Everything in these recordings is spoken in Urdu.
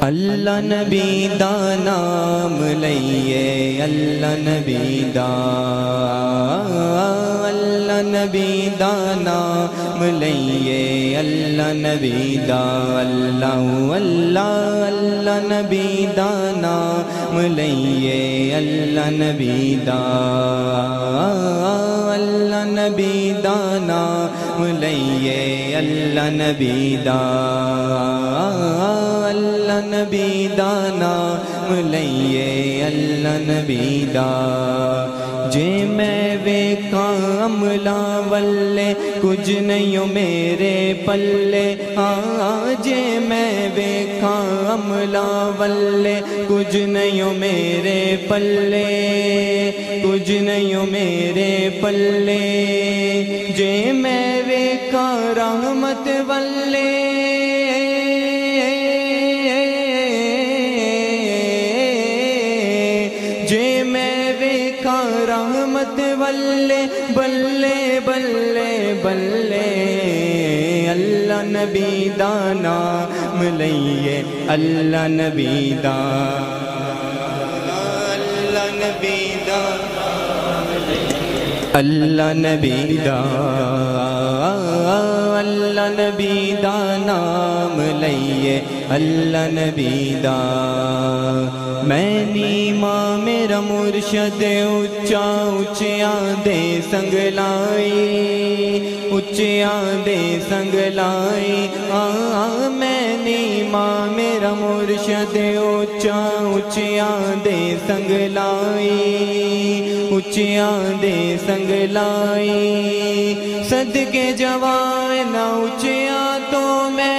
اللہ نبی دا نام لئیے اللہ نبی دا اللہ نبی دا نام لئیے اللہ نبی دا اللہ اللہ اللہ نبی دا نام لئیے اللہ نبی دا اللہ نبی دا نام لئیے اللہ نبی دا اللہ نبی دا نام لئیے اللہ نبی دا جے میں ویکھاں عملاں والے کچھ نہیں میرے پلے جے میں ویکھاں عملاں والے کچھ نہیں میرے پلے کچھ نہیں میرے پلے جے میں ویکھاں رحمت والے جے میں ویکھاں رحمت والے بلے بلے بلے اللہ نبی دا نام لئیے اللہ نبی دا اللہ نبی دا اللہ نبی دا اللہ نبی دا نام لئیے اللہ نبی دا میں نیماں میرا مرشد اچا اچیاں دے سنگ لائی اچیاں دے سنگ لائی میں نیماں میرا مرشد اچا اچیاں دے سنگ لائی اچیاں دے سنگ لائی صدقے جوان اچیاں تو میں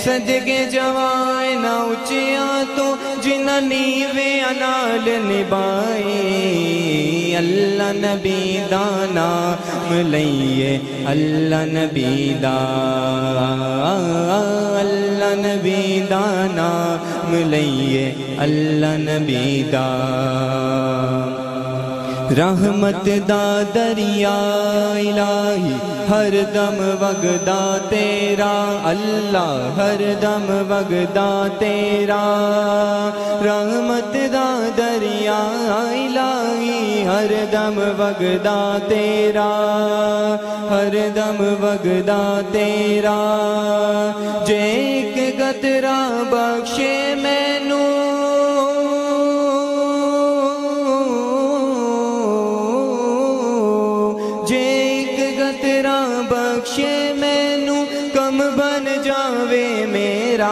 صدقے جوان اچیاں تو جنہ نیوے نال نبائی اللہ نبی دا نام لئیے اللہ نبی دا اللہ نبی دا نام لئیے اللہ نبی دا رحمت دا دریا الہی ہر دم وگدا تیرا اللہ ہر دم وگدا تیرا رحمت دا دریا الہی ہر دم وگدا تیرا ہر دم وگدا تیرا جے ایک قطرہ بخشے مینوں بخشے مینوں کم بن جاوے میرا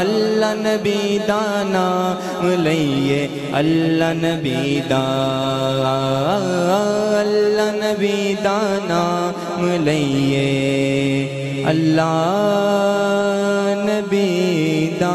اللہ نبی دا نام لئیے اللہ نبی دا اللہ نبی دا نام لئیے اللہ نبی دا